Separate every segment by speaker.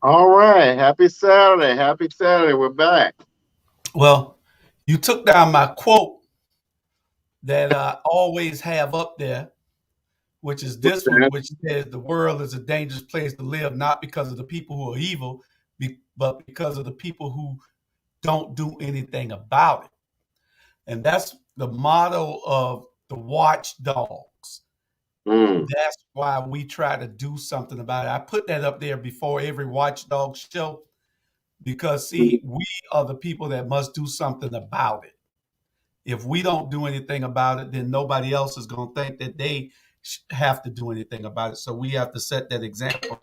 Speaker 1: All right. Happy Saturday. Happy Saturday. We're back.
Speaker 2: Well, you took down my quote that I always have up there, which is this one, which says the world is a dangerous place to live, not because of the people who are evil, but because of the people who don't do anything about it. And that's the motto of the watchdogs.
Speaker 1: Mm,
Speaker 2: That's why we try to do something about it. I put that up there before every watchdog show because, see, we are the people that must do something about it. If we don't do anything about it, then nobody else is going to think that they have to do anything about it. So we have to set that example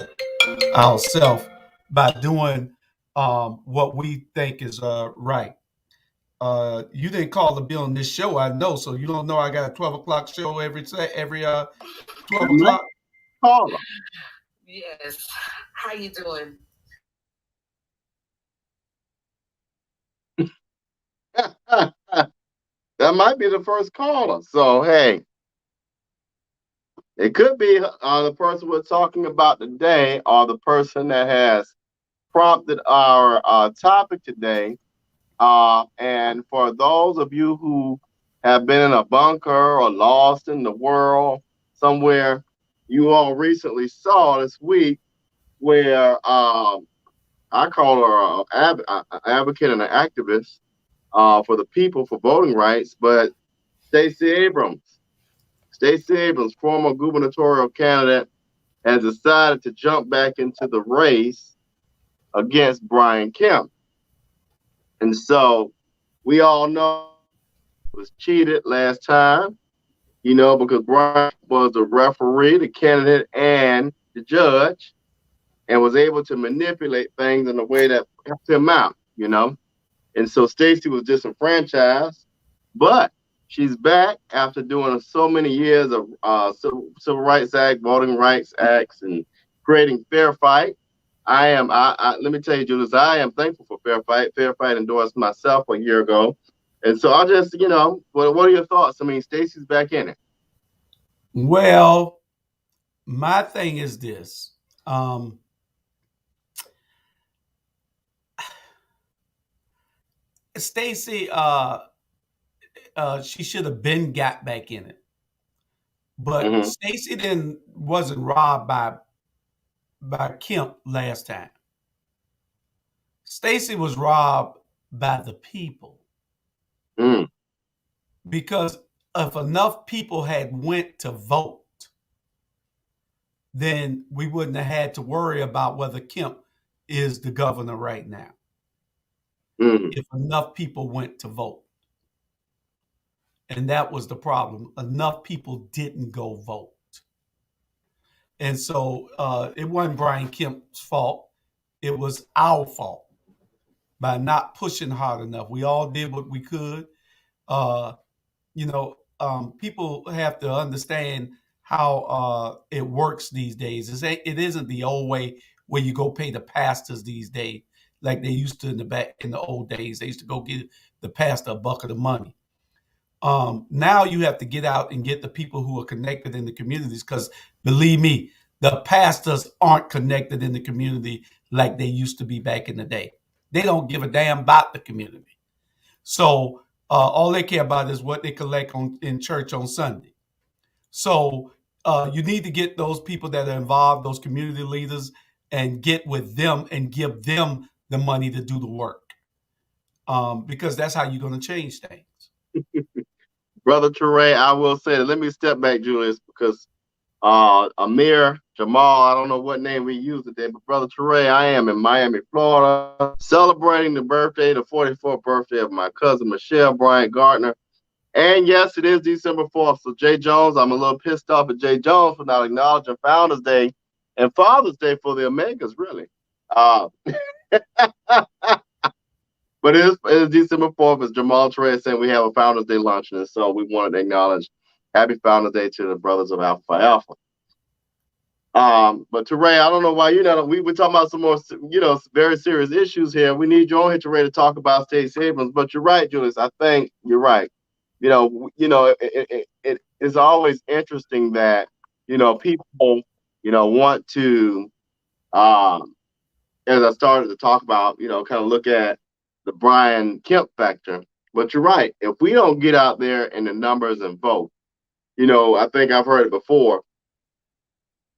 Speaker 2: ourselves by doing what we think is right. You didn't call to be on this show, I know. So you don't know I got a 12 o'clock show every 12 o'clock.
Speaker 1: caller.
Speaker 3: Yes. How you doing?
Speaker 1: That might be the first caller. So, hey, it could be the person we're talking about today or the person that has prompted our topic today. And for those of you who have been in a bunker or lost in the world somewhere, you all recently saw this week where I call her an advocate and an activist for the people for voting rights, but Stacey Abrams, Stacey Abrams, former gubernatorial candidate, has decided to jump back into the race against Brian Kemp. And so we all know was cheated last time, because Brian was the referee, the candidate, and the judge, and was able to manipulate things in a way that helped him out. And so Stacey was disenfranchised, but she's back after doing so many years of Civil Rights Act, Voting Rights Acts, and creating Fair Fight. Let me tell you, Julius, I am thankful for Fair Fight. Fair Fight endorsed myself a year ago. And so I just, what are your thoughts? I mean, Stacey's back in it.
Speaker 2: Well, my thing is this. Um, Stacey, she should have been got back in it. But
Speaker 1: Mm-hmm.
Speaker 2: Stacey then wasn't robbed by Kemp last time. Stacey was robbed by the people
Speaker 1: Mm.
Speaker 2: because if enough people had went to vote, then we wouldn't have had to worry about whether Kemp is the governor right now.
Speaker 1: Mm.
Speaker 2: If enough people went to vote. And that was the problem. Enough people didn't go vote. And so it wasn't Brian Kemp's fault. It was our fault by not pushing hard enough. We all did what we could. Uh, people have to understand how it works these days. It isn't the old way where you go pay the pastors these days like they used to in the old days. They used to go give the pastor a bucket of money. Now you have to get out and get the people who are connected in the communities because believe me, the pastors aren't connected in the community like they used to be back in the day. They don't give a damn about the community. So all they care about is what they collect in church on Sunday. So you need to get those people that are involved, those community leaders, and get with them and give them the money to do the work because that's how you're going to change things.
Speaker 1: Brother Teray, I will say that. Let me step back, Julius, because Amir, Jamal, I don't know what name we use today, but Brother Teray, I am in Miami, Florida, celebrating the 44th birthday of my cousin Michelle Bryant Gardner. And yes, it is December 4th. So Jay Jones, I'm a little pissed off at Jay Jones for not acknowledging Founders Day and Father's Day for the Omegas, really. Uh, but it is December 4th, as Jamal Trey saying we have a Founders Day luncheon. And so we wanted to acknowledge Happy Founders Day to the brothers of Alpha Phi Alpha. But Teray, I don't know why you're not. We're talking about some more, very serious issues here. We need you on here, Teray, to talk about Stacey Abrams. But you're right, Julius. I think you're right. It is always interesting that people want to um, as I started to talk about, kind of look at the Brian Kemp factor. But you're right. If we don't get out there in the numbers and vote, I think I've heard it before.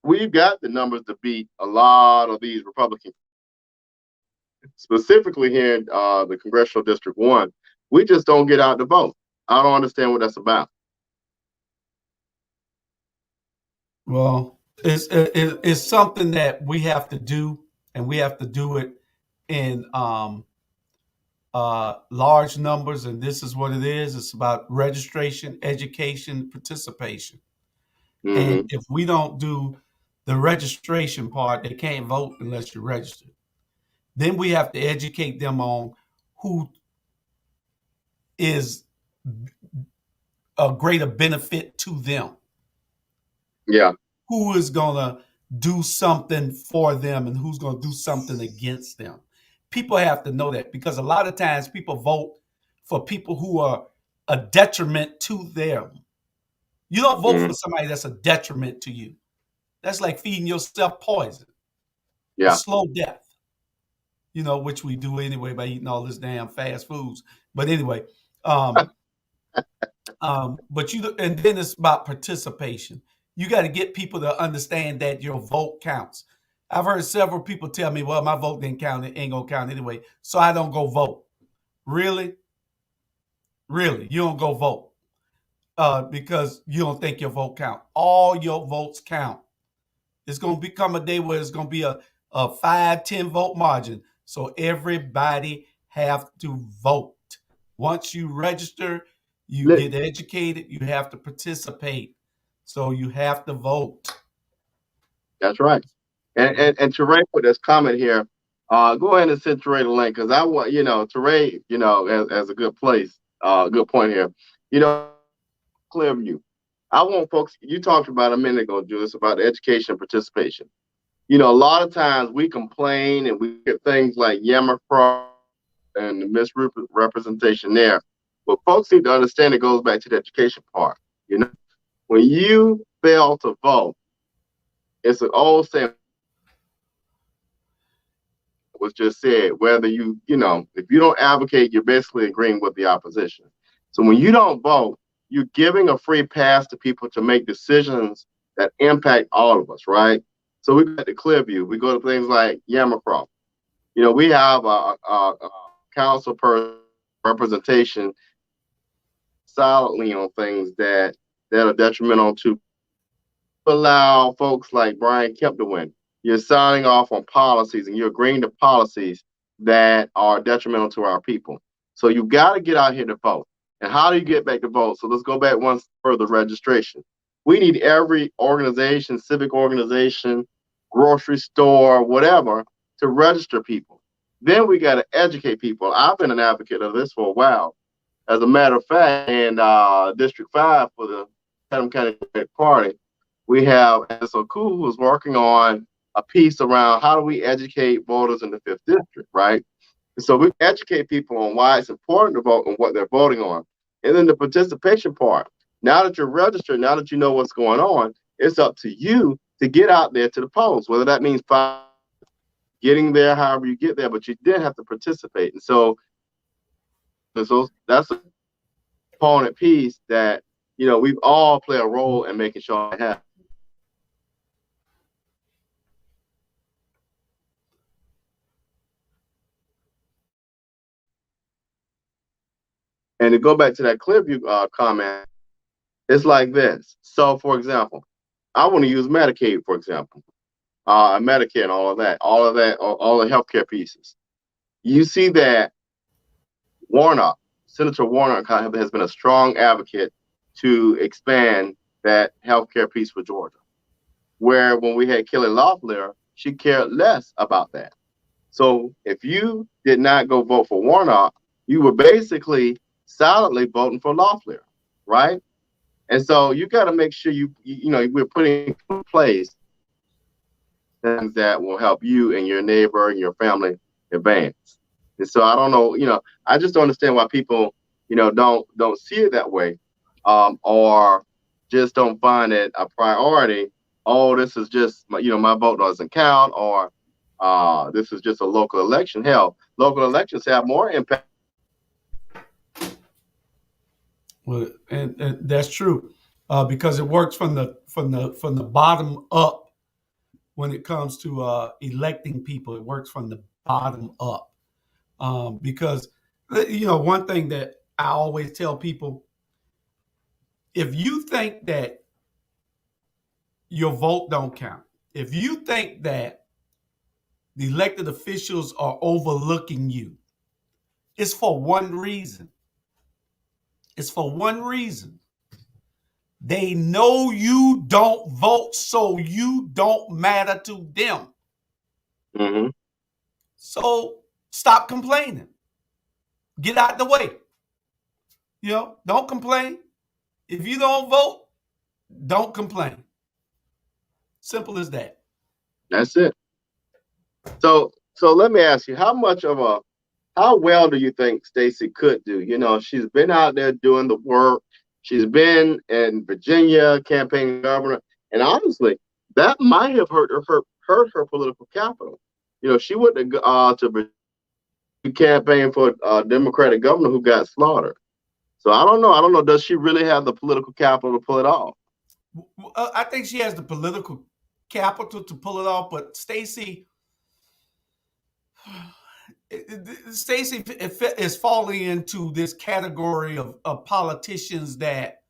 Speaker 1: We've got the numbers to beat a lot of these Republicans, specifically here in the Congressional District 1. We just don't get out to vote. I don't understand what that's about.
Speaker 2: Well, it's something that we have to do, and we have to do it in large numbers. And this is what it is. It's about registration, education, participation.
Speaker 1: Mm-hmm.
Speaker 2: And if we don't do the registration part, they can't vote unless you're registered. Then we have to educate them on who is a greater benefit to them.
Speaker 1: Yeah.
Speaker 2: Who is going to do something for them and who's going to do something against them. People have to know that, because a lot of times people vote for people who are a detriment to them. You don't vote for somebody that's a detriment to you. That's like feeding yourself poison.
Speaker 1: Yeah.
Speaker 2: A slow death. Which we do anyway by eating all this damn fast foods. But anyway, but and then it's about participation. You got to get people to understand that your vote counts. I've heard several people tell me, well, my vote didn't count. It ain't going to count anyway, so I don't go vote. Really? Really? You don't go vote because you don't think your vote count. All your votes count. It's going to become a day where it's going to be a 5-10 vote margin. So everybody have to vote. Once you register, you get educated, you have to participate. So you have to vote.
Speaker 1: That's right. And Teray put this comment here. Go ahead and send Teray the link, because I want, Teray, as a good place, good point here. Clear view. I want folks, you talked about a minute ago, Julius, about education and participation. A lot of times we complain and we get things like Yammer and the misrepresentation there. But folks need to understand it goes back to the education part. When you fail to vote, it's an old saying was just said, whether if you don't advocate, you're basically agreeing with the opposition. So when you don't vote, you're giving a free pass to people to make decisions that impact all of us, right? So we got the clear view. We go to things like Yammercroft. We have a council person representation solidly on things that are detrimental to allow folks like Brian Kemp to win. You're signing off on policies and you're agreeing to policies that are detrimental to our people. So you got to get out here to vote. And how do you get back to vote? So let's go back one further, registration. We need every organization, civic organization, grocery store, whatever, to register people. Then we got to educate people. I've been an advocate of this for a while. As a matter of fact, in District 5 for the Chatham County Party, we have SOCU who's working on a piece around how do we educate voters in the 5th District, right? So we educate people on why it's important to vote and what they're voting on. And then the participation part. Now that you're registered, now that you know what's going on, it's up to you to get out there to the polls, whether that means getting there, however you get there, but you did have to participate. And so that's a component piece that, we've all play a role in making sure it happens. And to go back to that Clearview comment, it's like this. So, for example, I want to use Medicaid, for example, Medicare and all the healthcare pieces. You see that Senator Warnock has been a strong advocate to expand that healthcare piece for Georgia, where when we had Kelly Loeffler, she cared less about that. So if you did not go vote for Warnock, you were basically silently voting for Loeffler, right? And so you got to make sure we're putting in place things that will help you and your neighbor and your family advance. And so I don't know, I just don't understand why people, don't see it that way, or just don't find it a priority. Oh, this is just, my vote doesn't count, or This is just a local election. Hell, local elections have more impact.
Speaker 2: Well, and that's true, because it works from the bottom up when it comes to electing people. It works from the bottom up, because one thing that I always tell people: if you think that your vote don't count, if you think that the elected officials are overlooking you, it's for one reason. It's for one reason. They know you don't vote, so you don't matter to them.
Speaker 1: Mm-hmm.
Speaker 2: So stop complaining. Get out the way. Don't complain. If you don't vote, don't complain. Simple as that.
Speaker 1: That's it. So let me ask you, how well do you think Stacey could do? She's been out there doing the work. She's been in Virginia campaigning governor, and honestly, that might have hurt her political capital. She went to campaign for a Democratic governor who got slaughtered. So I don't know. Does she really have the political capital to pull it off?
Speaker 2: I think she has the political capital to pull it off, but Stacey is falling into this category of politicians that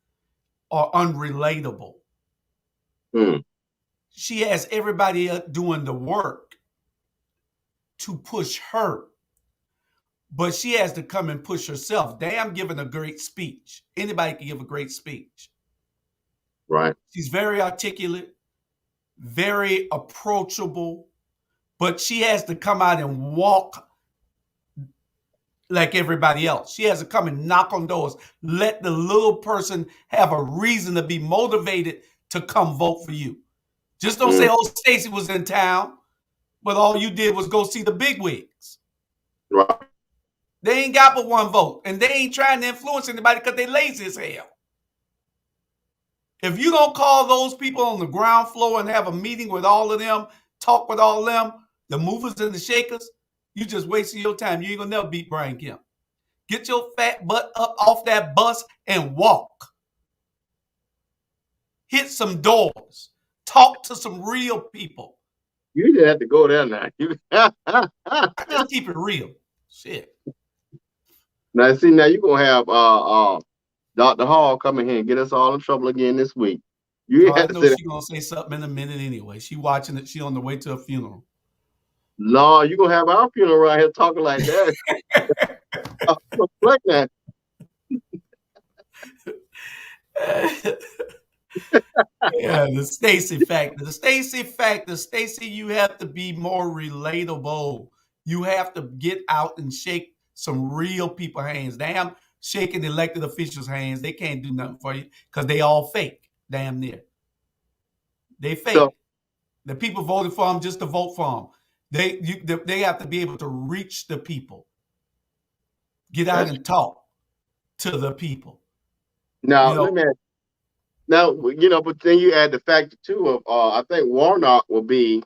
Speaker 2: are unrelatable. She has everybody doing the work to push her, but she has to come and push herself. Damn, giving a great speech. Anybody can give a great speech.
Speaker 1: Right.
Speaker 2: She's very articulate, very approachable, but she has to come out and walk like everybody else. She has to come and knock on doors. Let the little person have a reason to be motivated to come vote for you. Just don't say, oh, Stacey was in town, but all you did was go see the bigwigs.
Speaker 1: Right.
Speaker 2: They ain't got but one vote, and they ain't trying to influence anybody because they lazy as hell. If you don't call those people on the ground floor and have a meeting with all of them, talk with all of them, the movers and the shakers, you just wasting your time. You ain't gonna never beat Brian Kemp. Get your fat butt up off that bus and walk. Hit some doors. Talk to some real people.
Speaker 1: You didn't have to go there now.
Speaker 2: I just keep it real. Shit.
Speaker 1: Now you're gonna have Dr. Hall come in here and get us all in trouble again this week.
Speaker 2: I know she's gonna say something in a minute anyway. She watching it. She on the way to a funeral.
Speaker 1: No, you're gonna have our funeral right here talking like that. Like that.
Speaker 2: Yeah, the Stacey Factor. The Stacey Factor. Stacey, you have to be more relatable. You have to get out and shake some real people hands. Damn, shaking elected officials' hands. They can't do nothing for you because they all fake. Damn near. They fake. So, the people voted for them just to vote for them. They have to be able to reach the people. Get out and talk to the people.
Speaker 1: Now, let me ask. Now, but then you add the factor too of I think Warnock will be,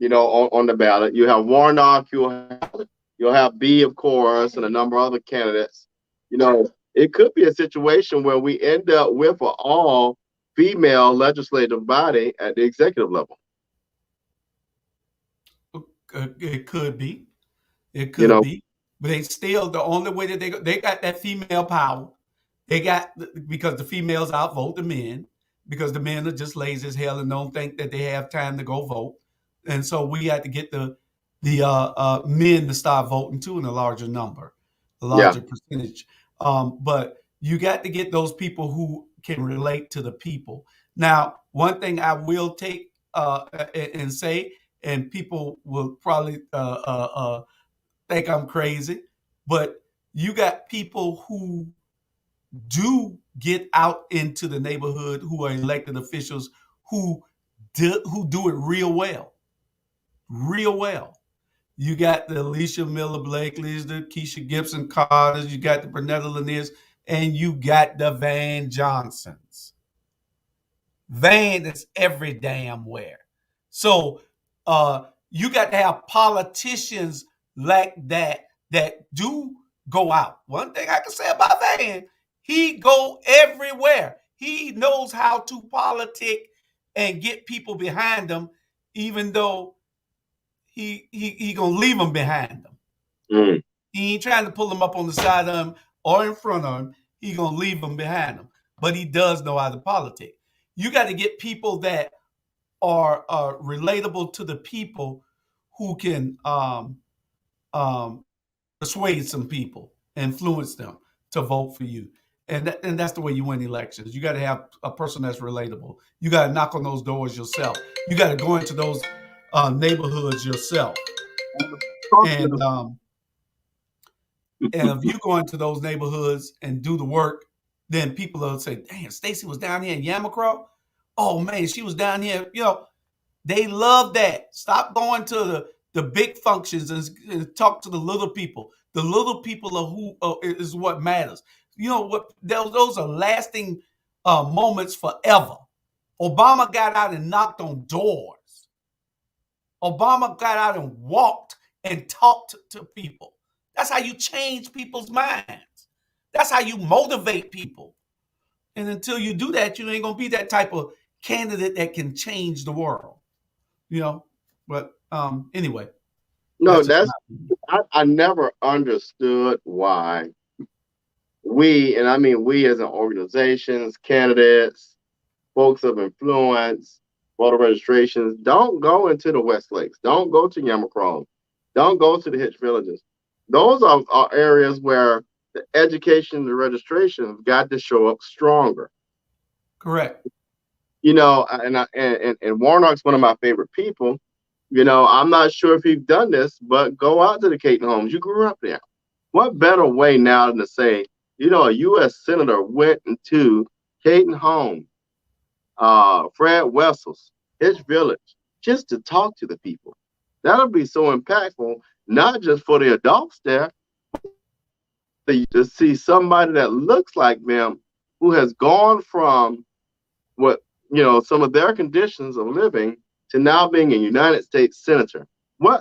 Speaker 1: on the ballot. You have Warnock, you'll have B, of course, and a number of other candidates. It could be a situation where we end up with an all-female legislative body at the executive level.
Speaker 2: It could be. It could be. But they still, the only way that they got that female power. They got, because the females outvote the men, because the men are just lazy as hell and don't think that they have time to go vote. And so we had to get the men to start voting too in a larger number, a larger percentage. But you got to get those people who can relate to the people. Now, one thing I will take and say, and people will probably think I'm crazy, but you got people who do get out into the neighborhood, who are elected officials, who do it real well. You got the Alicia Miller Blakeleys, the Keisha Gibson Carters, you got the Bernetta Laniers, and you got the Van Johnsons. Van is every damn where. So You got to have politicians like that do go out. One thing I can say about Van, he go everywhere. He knows how to politic and get people behind him, even though he gonna leave them behind him.
Speaker 1: Mm.
Speaker 2: He ain't trying to pull them up on the side of him or in front of him. He gonna leave them behind him. But he does know how to politic. You got to get people that are relatable to the people who can persuade some people, influence them to vote for you. And that's the way you win elections. You got to have a person that's relatable. You got to knock on those doors yourself. You got to go into those neighborhoods yourself. And if you go into those neighborhoods and do the work, then people will say, damn, Stacey was down here in Yamacraw. Oh, man, she was down here. You know, they love that. Stop going to the big functions and talk to the little people. The little people are who is what matters. You know what? Those are lasting moments forever. Obama got out and knocked on doors. Obama got out and walked and talked to people. That's how you change people's minds. That's how you motivate people. And until you do that, you ain't gonna be that type of candidate that can change the world. You know, but anyway.
Speaker 1: No, I never understood why we, and I mean we as an organizations, candidates, folks of influence, voter registrations, don't go into the West Lakes, don't go to Yamacraw, don't go to the Hitch Villages. Those are areas where the education and the registration have got to show up stronger.
Speaker 2: Correct.
Speaker 1: You know, and Warnock's one of my favorite people. You know, I'm not sure if you've done this, but go out to the Caton homes. You grew up there. What better way now than to say, you know, a U.S. Senator went into Caton Home, Fred Wessels, Hitch Village, just to talk to the people. That'll be so impactful, not just for the adults there, but to see somebody that looks like them who has gone from what, you know, some of their conditions of living to now being a United States Senator.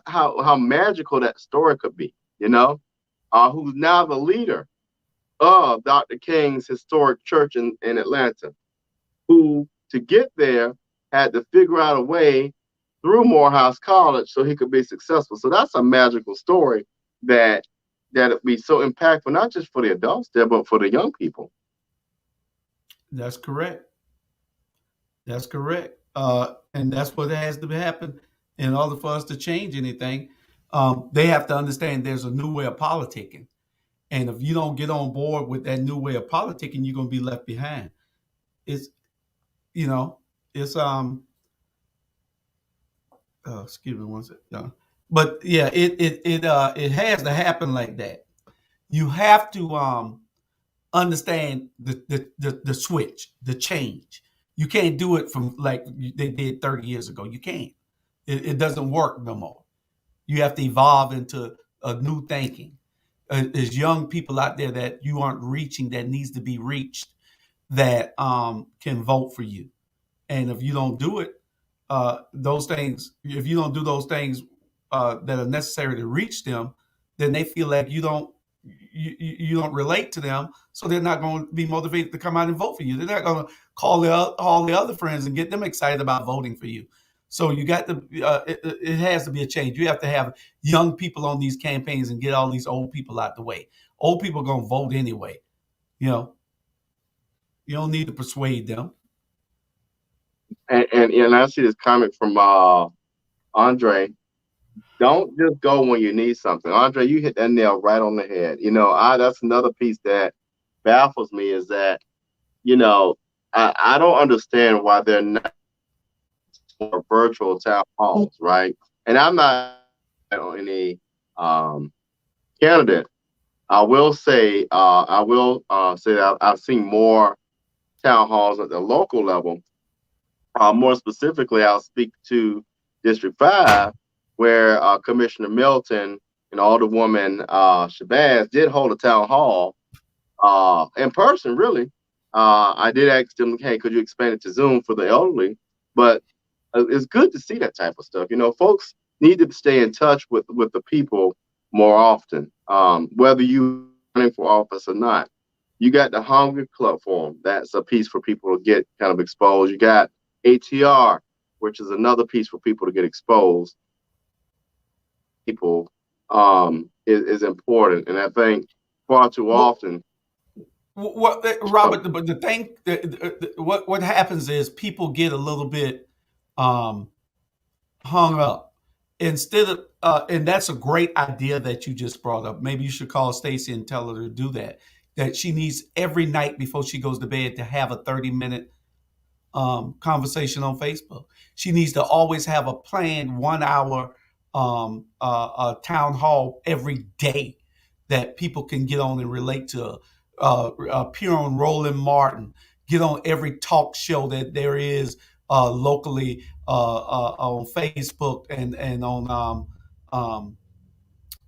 Speaker 1: How magical that story could be, you know, who's now the leader of Dr. King's historic church in Atlanta, who to get there had to figure out a way through Morehouse College so he could be successful. So that's a magical story that it'd be so impactful, not just for the adults there, but for the young people.
Speaker 2: That's correct. That's correct. And that's what has to happen in order for us to change anything. They have to understand there's a new way of politicking. And if you don't get on board with that new way of politicking, you're going to be left behind. It's, you know, it's, excuse me one second. But yeah, it has to happen like that. You have to understand the switch, the change. You can't do it from like they did 30 years ago. You can't. It doesn't work no more. You have to evolve into a new thinking. There's young people out there that you aren't reaching that needs to be reached that can vote for you. And if you don't do it, those things, if you don't do those things that are necessary to reach them, then they feel like you don't relate to them, so they're not going to be motivated to come out and vote for you. They're not going to call all the other friends and get them excited about voting for you. So you got to, it has to be a change. You have to have young people on these campaigns and get all these old people out the way. Old people are going to vote anyway. You know, you don't need to persuade them.
Speaker 1: And I see this comment from Andre. Don't just go when you need something. Andre, you hit that nail right on the head. You know, that's another piece that baffles me is that, you know, I don't understand why they're not more virtual town halls, right? And I'm not any candidate. I will say that I've seen more town halls at the local level. More specifically, I'll speak to District 5, where Commissioner Milton and Alderwoman Shabazz did hold a town hall in person, really. I did ask them, hey, could you expand it to Zoom for the elderly? But it's good to see that type of stuff. You know, folks need to stay in touch with the people more often, whether you running for office or not. You got the Hungry Club Forum. That's a piece for people to get kind of exposed. You got ATR, which is another piece for people to get exposed. People is important, and I think far too often.
Speaker 2: Robert, but the thing, what happens is people get a little bit hung up instead of, and that's a great idea that you just brought up. Maybe you should call Stacey and tell her to do that. That she needs every night before she goes to bed to have a 30-minute conversation on Facebook. She needs to always have a planned 1 hour town hall every day that people can get on and relate to. Appear on Roland Martin, get on every talk show that there is locally on Facebook and on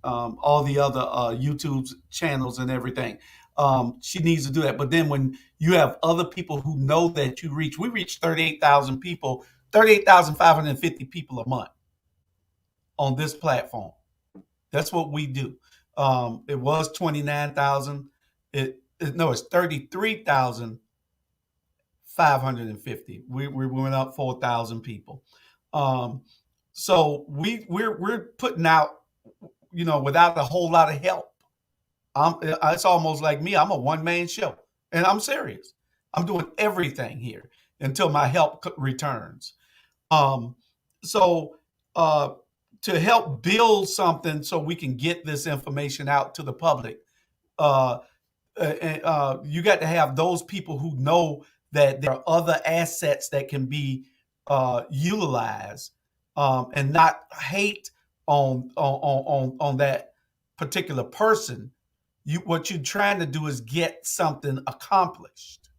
Speaker 2: all the other YouTube channels and everything. She needs to do that. But then when you have other people who know that we reach 38,000 people, 38,550 people a month on this platform. That's what we do. It was 29,000. It's 33,550. We went up 4,000 people. So we're putting out, without a whole lot of help. It's almost like me. I'm a one-man show, and I'm serious. I'm doing everything here until my help returns. So to help build something so we can get this information out to the public, you got to have those people who know that there are other assets that can be utilized, and not hate on that particular person. What you're trying to do is get something accomplished.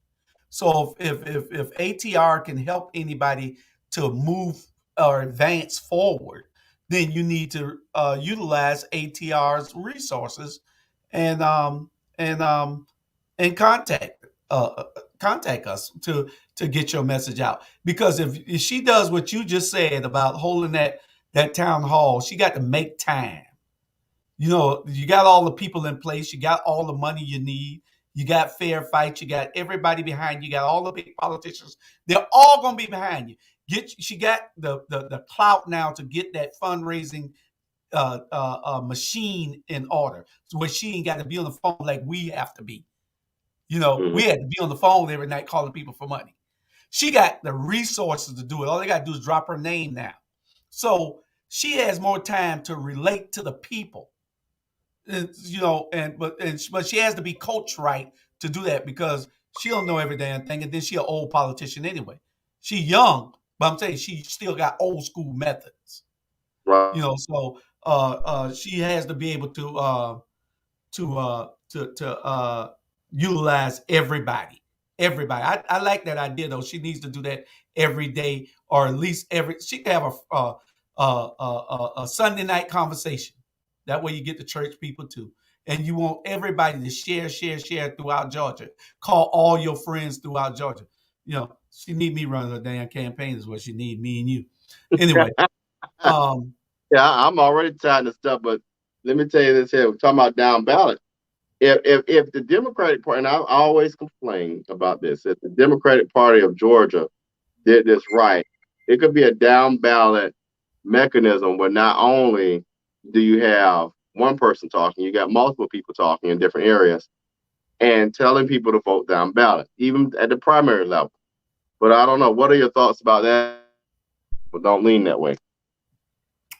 Speaker 2: So if ATR can help anybody to move or advance forward, then you need to utilize ATR's resources and contact us to get your message out. Because if she does what you just said about holding that town hall, she got to make time. You got all the people in place, you got all the money you need, you got fair fights, you got everybody behind you, you got all the big politicians. They're all gonna be behind you. She got the clout now to get that fundraising machine in order, so where she ain't got to be on the phone like we have to be. We had to be on the phone every night calling people for money. She got the resources to do it. All they got to do is drop her name now. So she has more time to relate to the people. But she has to be coached right to do that, because she don't know every damn thing, and then she an old politician anyway. She young, but I'm saying she still got old school methods.
Speaker 1: Right.
Speaker 2: So she has to be able to utilize everybody. I like that idea though. She needs to do that every day, or at least she can have a Sunday night conversation. That way you get the church people too. And you want everybody to share throughout Georgia. Call all your friends throughout Georgia. She need me running a damn campaign is what she need, me and you. Anyway.
Speaker 1: Yeah, I'm already tired of stuff, but let me tell you this here. We're talking about down ballot. If the Democratic Party, and I always complain about this, if the Democratic Party of Georgia did this right, it could be a down ballot mechanism where not only do you have one person talking, you got multiple people talking in different areas and telling people to vote down ballot, even at the primary level. But I don't know. What are your thoughts about that? But don't lean that way.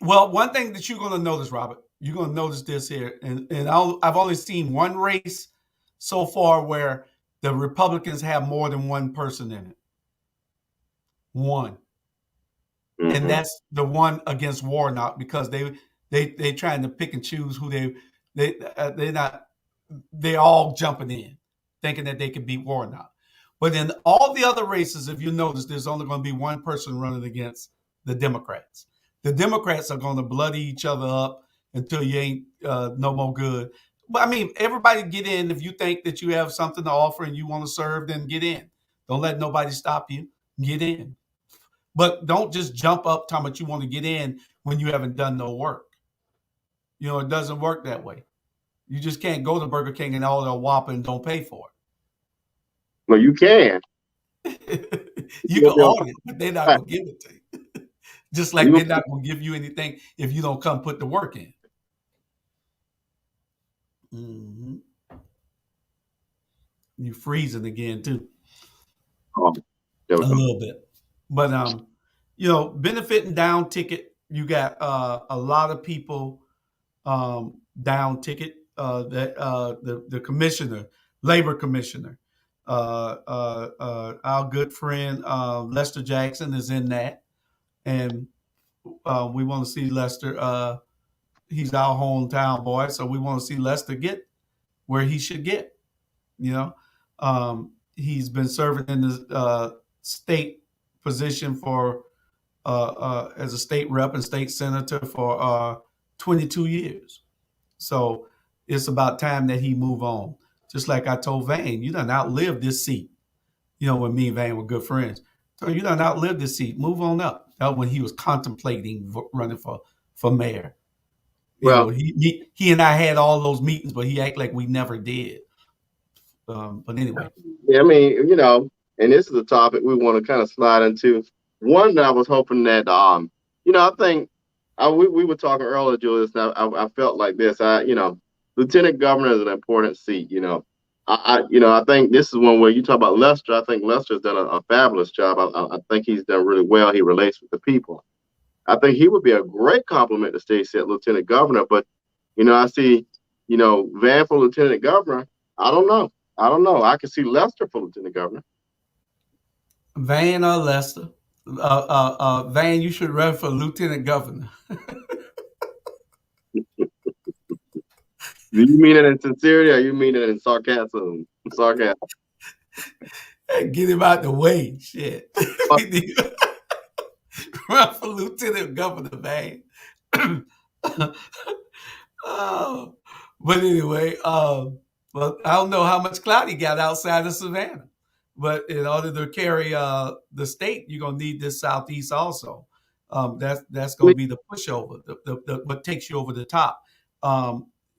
Speaker 2: Well, one thing that you're going to notice, Robert, you're going to notice this here, and I've only seen one race so far where the Republicans have more than one person in it. One. Mm-hmm. And that's the one against Warnock, because they trying to pick and choose who they're all jumping in, thinking that they can beat Warnock. But in all the other races, if you notice, there's only going to be one person running against the Democrats. The Democrats are going to bloody each other up until you ain't no more good. But I mean, everybody get in. If you think that you have something to offer and you want to serve, then get in. Don't let nobody stop you. Get in. But don't just jump up talking about you want to get in when you haven't done no work. It doesn't work that way. You just can't go to Burger King and order a Whopper and don't pay for
Speaker 1: Well, you can.
Speaker 2: it. You can order it, but they're not going to give it to you. Just like they're not going to give you anything if you don't come put the work in. Mm-hmm. You freezing again too.
Speaker 1: Oh,
Speaker 2: a little bit, but benefiting down ticket. You got a lot of people down ticket. That the commissioner, labor commissioner, our good friend Lester Jackson is in that, and we want to see Lester. He's our hometown boy, so we want to see Lester get where he should get. He's been serving in the state position for as a state rep and state senator for 22 years. So it's about time that he move on. Just like I told Van, you done outlived this seat. When me and Van were good friends. So you done outlived this seat. Move on up. That was when he was contemplating running for mayor. He and I had all those meetings, but he acted like we never did. But anyway.
Speaker 1: Yeah, I mean, and this is a topic we want to kind of slide into. One that I was hoping that, I think we were talking earlier, Julius. And I felt like this. Lieutenant governor is an important seat. I think this is one where you talk about Lester. I think Lester's done a fabulous job. I think he's done really well. He relates with the people. I think he would be a great compliment to Stacey as lieutenant governor. But I see, Van for lieutenant governor. I don't know. I can see Lester for lieutenant governor.
Speaker 2: Van or Lester? Van, you should run for lieutenant governor.
Speaker 1: Do you mean it in sincerity or you mean it in sarcasm?
Speaker 2: Get him out the way. Shit. Run for lieutenant governor, man. But anyway, well, I don't know how much clout he got outside of Savannah. But in order to carry the state, you're gonna need this southeast also. That's gonna be the pushover, the what takes you over the top.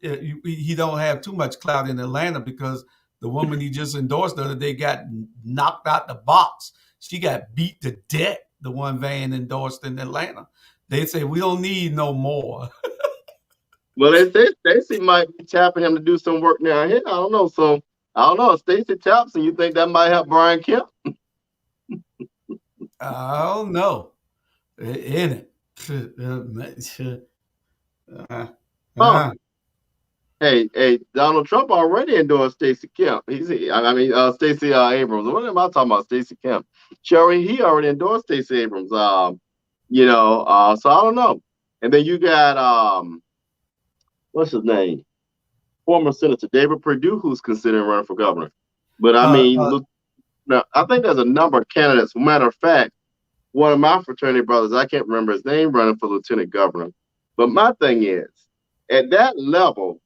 Speaker 2: He don't have too much clout in Atlanta because the woman he just endorsed the other day got knocked out the box. She got beat to death. The one Van endorsed in Atlanta. They say we don't need no more.
Speaker 1: Well, Stacey might be tapping him to do some work down here. I don't know. So I don't know. Stacey taps, and you think that might help Brian Kemp?
Speaker 2: I don't know. In it.
Speaker 1: Hey, Donald Trump already endorsed Stacey Kemp. Stacey Abrams. What am I talking about? Stacey Kemp. Sherry, he already endorsed Stacey Abrams. So I don't know. And then you got what's his name? Former Senator David Perdue, who's considering running for governor. But look, now I think there's a number of candidates. Matter of fact, one of my fraternity brothers, I can't remember his name, running for lieutenant governor. But my thing is, at that level,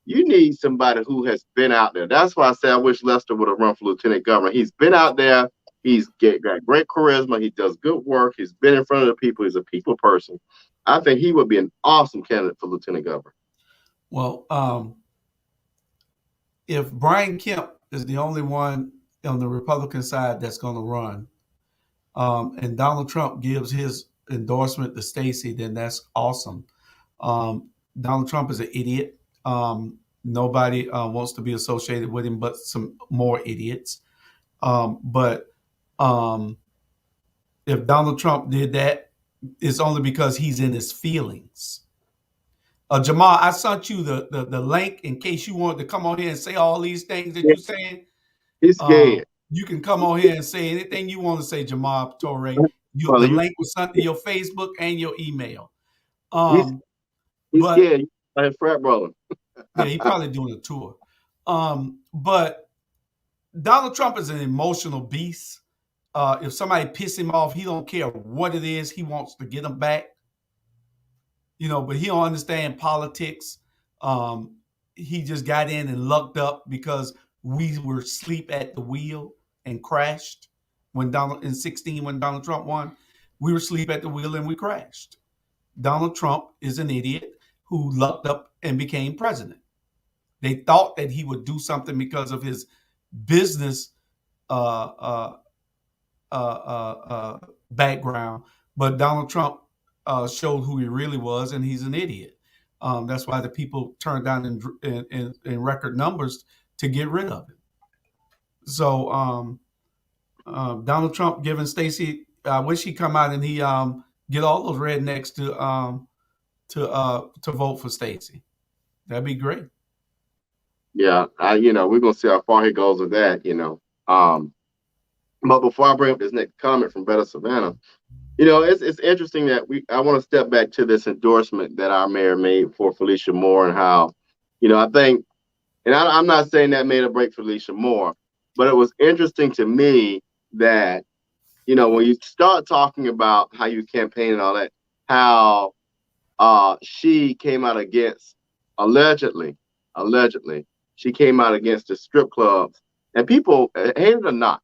Speaker 1: you need somebody who has been out there. That's why I say I wish Lester would have run for lieutenant governor. He's been out there. He's got great charisma. He does good work. He's been in front of the people. He's a people person. I think he would be an awesome candidate for lieutenant governor.
Speaker 2: Well, if Brian Kemp is the only one on the Republican side that's going to run, and Donald Trump gives his endorsement to Stacey, then that's awesome. Donald Trump is an idiot. Nobody wants to be associated with him but some more idiots. But if Donald Trump did that, it's only because he's in his feelings. Jamal, I sent you the link in case you wanted to come on here and say all these things that you're saying.
Speaker 1: He's scared.
Speaker 2: You can come on here and say anything you want to say, Jamal Torre. The link was sent to your Facebook and your email.
Speaker 1: He's scared. My frat brother.
Speaker 2: Yeah, he's probably doing a tour. But Donald Trump is an emotional beast. If somebody pisses him off, he don't care what it is. He wants to get them back. But he don't understand politics. He just got in and lucked up because we were asleep at the wheel and crashed in 2016 when Donald Trump won. We were asleep at the wheel and we crashed. Donald Trump is an idiot who lucked up and became president. They thought that he would do something because of his business uh, uh, background, but Donald Trump showed who he really was, and he's an idiot. That's why the people turned down in record numbers to get rid of him. So Donald Trump giving Stacey, I wish he'd come out and he get all those rednecks to vote for Stacey. That'd be great.
Speaker 1: Yeah, we're gonna see how far he goes with that. But before I bring up this next comment from Better Savannah, it's interesting that I want to step back to this endorsement that our mayor made for Felicia Moore, and how, I think, and I'm not saying that made or break Felicia Moore, but it was interesting to me that, when you start talking about how you campaign and all that, how she came out against, allegedly, she came out against the strip clubs, and people, hate it or not,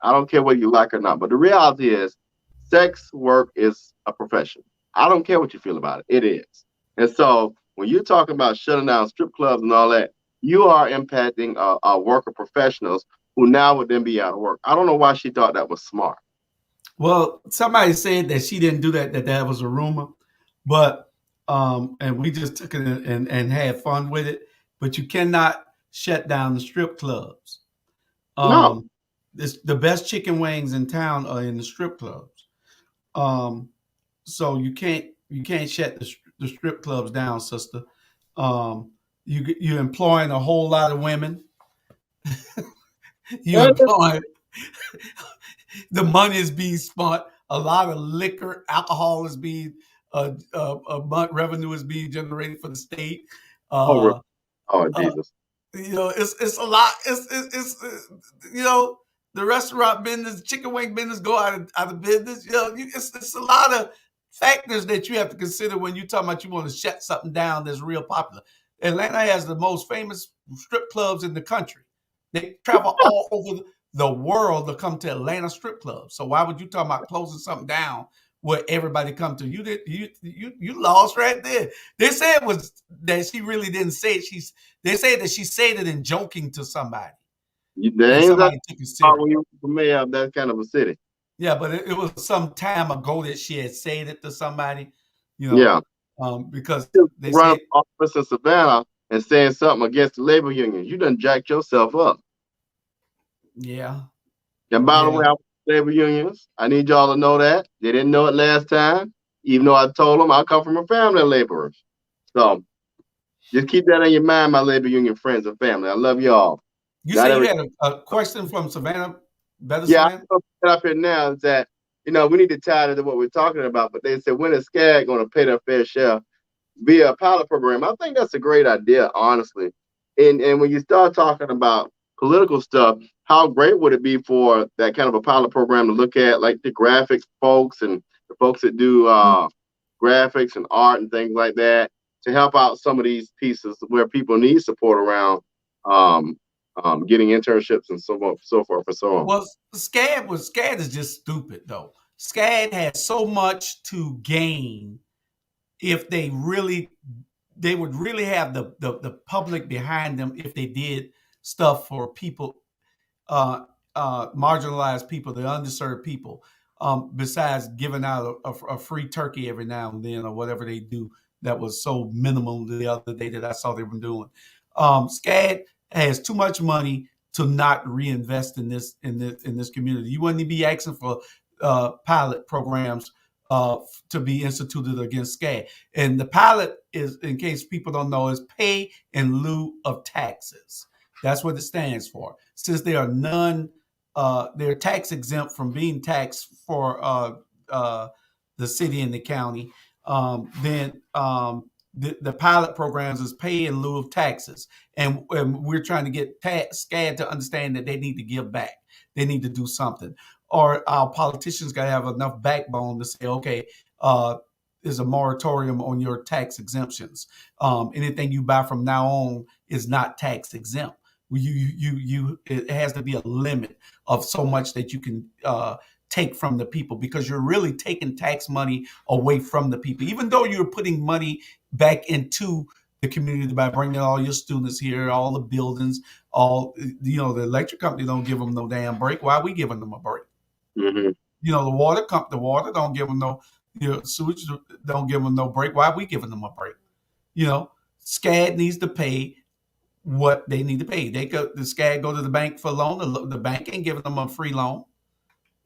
Speaker 1: I don't care whether you like it or not, but the reality is sex work is a profession. I don't care what you feel about it. It is. And so when you talk about shutting down strip clubs and all that, you are impacting worker professionals who now would then be out of work. I don't know why she thought that was smart.
Speaker 2: Well, somebody said that she didn't do that was a rumor, but and we just took it and had fun with it. But you cannot shut down the strip clubs.
Speaker 1: No.
Speaker 2: The best chicken wings in town are in the strip clubs. So you can't shut the strip clubs down, sister. You're employing a whole lot of women. You're employing the money is being spent. A lot of liquor, alcohol is being revenue is being generated for the state.
Speaker 1: Oh Jesus!
Speaker 2: It's a lot. It's the restaurant business, chicken wing business go out of business. It's a lot of factors that you have to consider when you talk about you want to shut something down that's real popular. Atlanta has the most famous strip clubs in the country. They travel all over the world to come to Atlanta strip clubs. So why would you talk about closing something down where everybody come to? You lost right there. They said it was that she really didn't say it. They said that she said it in joking to somebody.
Speaker 1: Somebody took it serious. When you were mayor of that kind of a city.
Speaker 2: Yeah, but it was some time ago that she had said it to somebody.
Speaker 1: Yeah.
Speaker 2: Because
Speaker 1: they run office in Savannah and saying something against the labor union, you done jacked yourself up.
Speaker 2: Yeah.
Speaker 1: And by the way, I want labor unions. I need y'all to know that. They didn't know it last time, even though I told them I come from a family of laborers. So just keep that in your mind, my labor union friends and family. I love y'all.
Speaker 2: You said you had a question from Savannah?
Speaker 1: Savannah? I'm up here now is that, we need to tie it to what we're talking about, but they said, when is SCAG going to pay their fair share via a pilot program? I think that's a great idea, honestly. And when you start talking about political stuff, how great would it be for that kind of a pilot program to look at, like the graphics folks and the folks that do graphics and art and things like that, to help out some of these pieces where people need support around getting internships and so forth and so on.
Speaker 2: Well, SCAD is just stupid though. SCAD has so much to gain if they would really have the public behind them if they did stuff for people, marginalized people, the underserved people, besides giving out a free turkey every now and then or whatever they do. That was so minimal the other day that I saw they were doing. SCAD has too much money to not reinvest in this community. You wouldn't be asking for pilot programs to be instituted against SCAD. And the pilot is, in case people don't know, is pay in lieu of taxes. That's what it stands for. Since they are they're tax exempt from being taxed for the city and the county. Then the pilot programs is pay in lieu of taxes. And we're trying to get SCAD to understand that they need to give back. They need to do something. Or our politicians got to have enough backbone to say, okay, there's a moratorium on your tax exemptions. Anything you buy from now on is not tax exempt. It has to be a limit of so much that you can take from the people, because you're really taking tax money away from the people, even though you're putting money back into the community by bringing all your students here, all the buildings, all, the electric company don't give them no damn break. Why are we giving them a break?
Speaker 1: Mm-hmm.
Speaker 2: The water don't give them no, sewage don't give them no break. Why are we giving them a break? SCAD needs to pay what they need to pay. The SCAD go to the bank for a loan. The bank ain't giving them a free loan.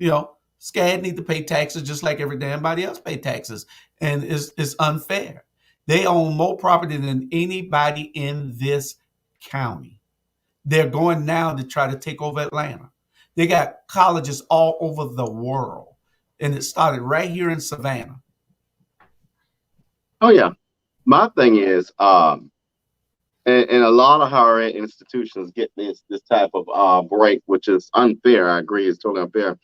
Speaker 2: SCAD need to pay taxes just like every damn body else pay taxes, and it's unfair. They own more property than anybody in this county. They're going now to try to take over Atlanta. They got colleges all over the world, and it started right here in Savannah.
Speaker 1: Oh yeah, my thing is, and a lot of higher ed institutions get this type of break, which is unfair. I agree, it's totally unfair.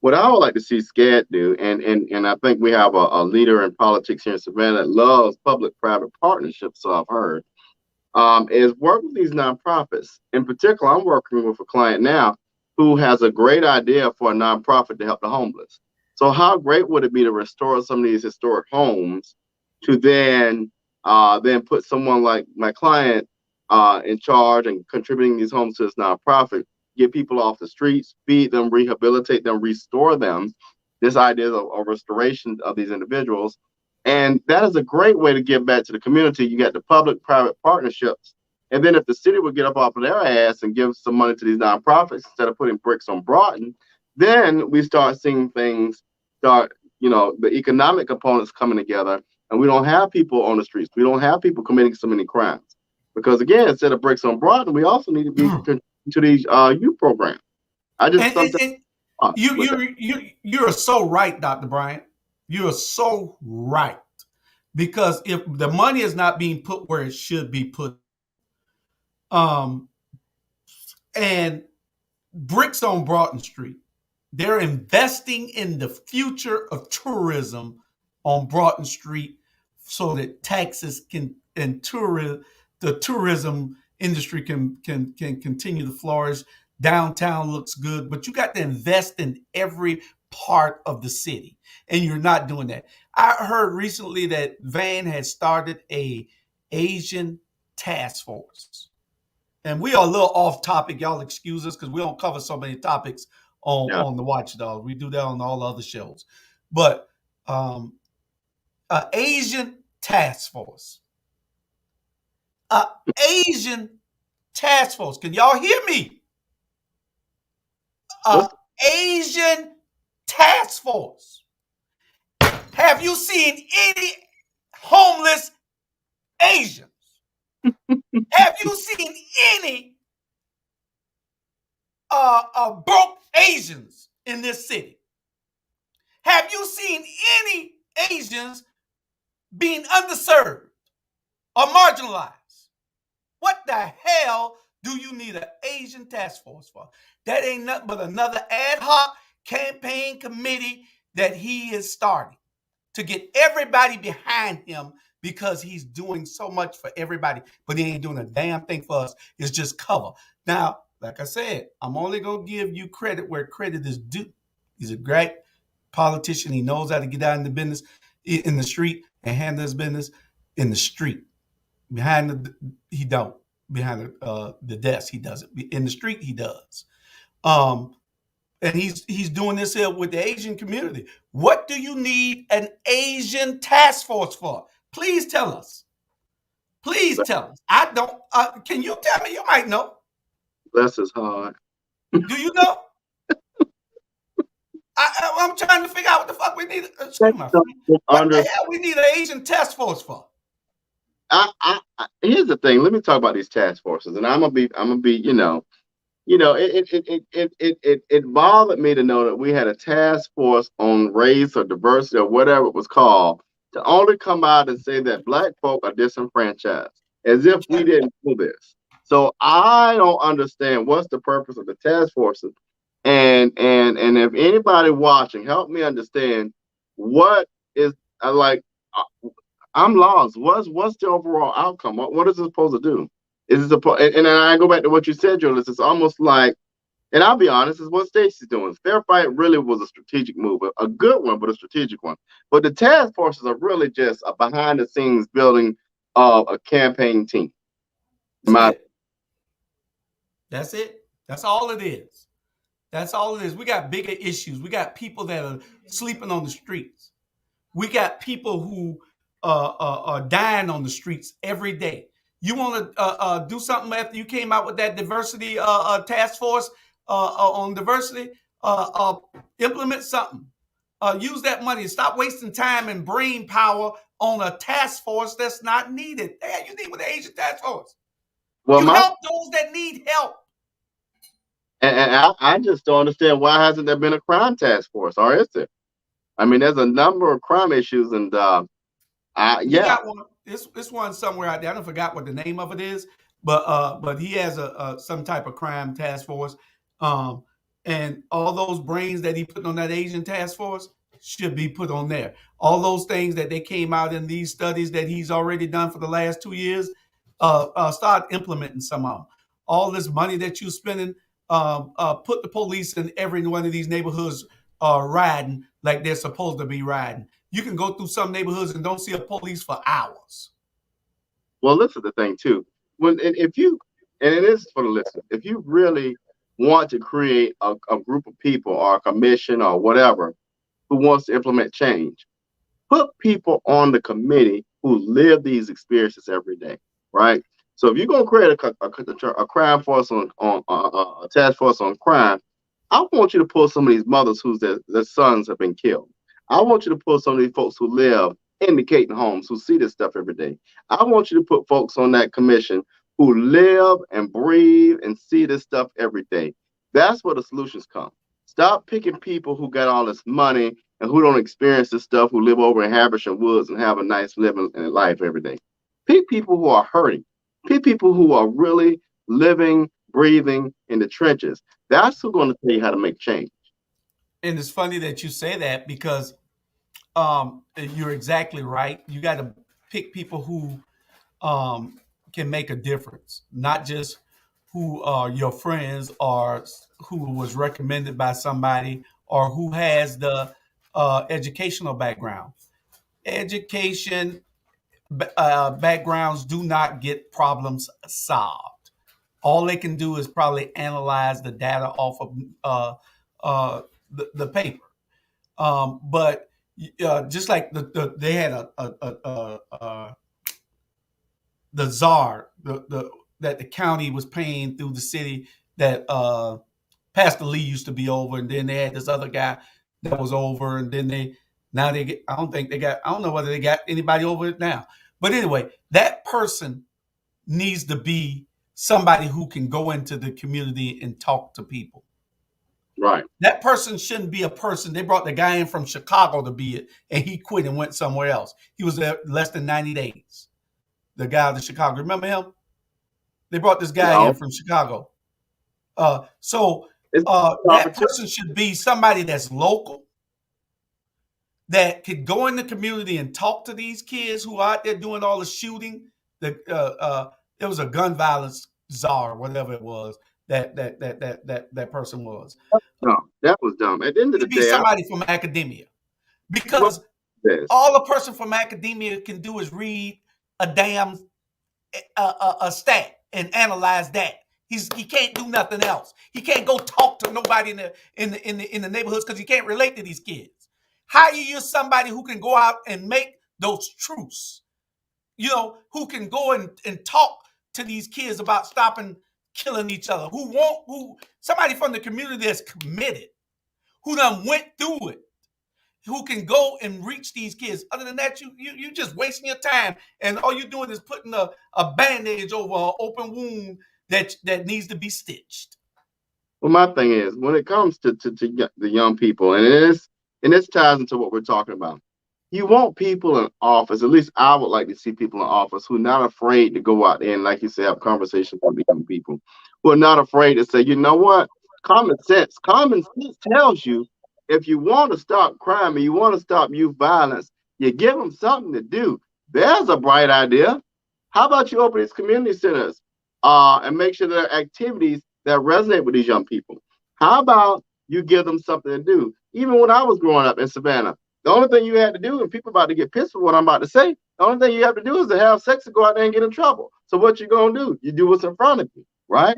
Speaker 1: What I would like to see SCAD do, and I think we have a leader in politics here in Savannah that loves public-private partnerships, so I've heard, is work with these nonprofits. In particular, I'm working with a client now who has a great idea for a nonprofit to help the homeless. So how great would it be to restore some of these historic homes to then put someone like my client in charge and contributing these homes to this nonprofit, get people off the streets, feed them, rehabilitate them, restore them. This idea of restoration of these individuals. And that is a great way to give back to the community. You got the public-private partnerships. And then if the city would get up off of their ass and give some money to these nonprofits instead of putting bricks on Broughton, then we start seeing things the economic components coming together, and we don't have people on the streets. We don't have people committing so many crimes. Because again, instead of bricks on Broughton, we also need to be to these youth programs. I just
Speaker 2: you're so right, Dr. Bryant. You are so right. Because if the money is not being put where it should be put, and bricks on Broughton Street, they're investing in the future of tourism on Broughton Street so that taxes can and the tourism industry can continue to flourish. Downtown looks good, but you got to invest in every part of the city, and you're not doing that. I heard recently that Van has started a Asian task force, and we are a little off topic. Y'all excuse us because we don't cover so many topics on the Watchdog. We do that on all the other shows, but Asian task force. Asian task force. Can y'all hear me? Asian task force. Have you seen any homeless Asians? Have you seen any broke Asians in this city? Have you seen any Asians being underserved or marginalized? What the hell do you need an Asian task force for? That ain't nothing but another ad hoc campaign committee that he is starting to get everybody behind him because he's doing so much for everybody, but he ain't doing a damn thing for us. It's just cover. Now, like I said, I'm only going to give you credit where credit is due. He's a great politician. He knows how to get out in the business, in the street, and handle his business in the street. He don't. Behind the desk, he does it. In the street, he does. And he's doing this here with the Asian community. What do you need an Asian task force for? Please tell us. Please tell us. I don't. Can you tell me? You might know.
Speaker 1: Bless his heart.
Speaker 2: Do you know? I'm trying to figure out what the fuck we need. What the hell we need an Asian task force for?
Speaker 1: Here's the thing. Let me talk about these task forces, and I'm gonna be, it bothered me to know that we had a task force on race or diversity or whatever it was called to only come out and say that Black folk are disenfranchised, as if we didn't do this. So I don't understand what's the purpose of the task forces, and if anybody watching, help me understand what is I'm lost. What's the overall outcome? What is it supposed to do? Is it supposed? And I go back to what you said, Julius. It's almost like And I'll be honest, is what Stacey's doing. Fair fight really was a strategic move, a good one, but a strategic one. But the task forces are really just a behind the scenes building of a campaign team.
Speaker 2: That's it. That's it. That's all it is. That's all it is. We got bigger issues. We got people that are sleeping on the streets. We got people who are dying on the streets every day. You want to do something after you came out with that diversity task force on diversity? Implement something. Use that money. Stop wasting time and brain power on a task force that's not needed. Hey, you need with the Asian task force. Well, you help those that need help.
Speaker 1: And I just don't understand, why hasn't there been a crime task force, or is there? I mean, there's a number of crime issues, and yeah.
Speaker 2: Got one. This one somewhere out there. I don't forgot what the name of it is, but he has some type of crime task force, and all those brains that he put on that Asian task force should be put on there. All those things that they came out in these studies that he's already done for the last 2 years, start implementing some of them. All this money that you're spending, put the police in every one of these neighborhoods riding like they're supposed to be riding. You can go through some neighborhoods and don't see a police for hours.
Speaker 1: Well, this is the thing too. And it is for the listener, if you really want to create a group of people or a commission or whatever who wants to implement change, put people on the committee who live these experiences every day, right? So if you're going to create a crime force on a task force on crime, I want you to pull some of these mothers whose their sons have been killed. I want you to pull some of these folks who live in the Caton homes, who see this stuff every day. I want you to put folks on that commission who live and breathe and see this stuff every day. That's where the solutions come. Stop picking people who got all this money and who don't experience this stuff, who live over in Habersham Woods and have a nice living and life every day. Pick people who are hurting. Pick people who are really living, breathing in the trenches. That's who's going to tell you how to make change.
Speaker 2: And it's funny that you say that, because you're exactly right. You got to pick people who can make a difference, not just who are your friends or who was recommended by somebody or who has the educational background. Education backgrounds do not get problems solved. All they can do is probably analyze the data off of the paper. But just like they had the czar that the county was paying through the city, that Pastor Lee used to be over, and then they had this other guy that was over, and then I don't know whether they got anybody over it now. But anyway, that person needs to be somebody who can go into the community and talk to people.
Speaker 1: Right.
Speaker 2: That person shouldn't be a person. They brought the guy in from Chicago to be it, and he quit and went somewhere else. He was there less than 90 days. The guy out of Chicago. Remember him? They brought this guy in from Chicago. That person should be somebody that's local, that could go in the community and talk to these kids who are out there doing all the shooting. There was a gun violence czar, whatever it was, that person was.
Speaker 1: No, that was dumb. At the end of the day,
Speaker 2: somebody from academia, because all a person from academia can do is read a damn a stat and analyze that. He can't do nothing else. He can't go talk to nobody in the neighborhoods, because he can't relate to these kids. Hire you somebody who can go out and make those truths. Who can go and talk to these kids about stopping killing each other. Somebody from the community that's committed, who done went through it, who can go and reach these kids. Other than that, you just wasting your time, and all you're doing is putting a bandage over an open wound that needs to be stitched.
Speaker 1: Well, my thing is, when it comes to the young people, and this ties into what we're talking about, you want people in office, at least I would like to see people in office who are not afraid to go out there and, like you say, have conversations with the young people, who are not afraid to say, you know what, common sense tells you, if you want to stop crime and you want to stop youth violence, you give them something to do. There's a bright idea. How about you open these community centers and make sure there are activities that resonate with these young people? How about you give them something to do? Even when I was growing up in Savannah, the only thing you had to do, and people about to get pissed with what I'm about to say, the only thing you have to do is to have sex and go out there and get in trouble. So what you gonna do? You do what's in front of you, right?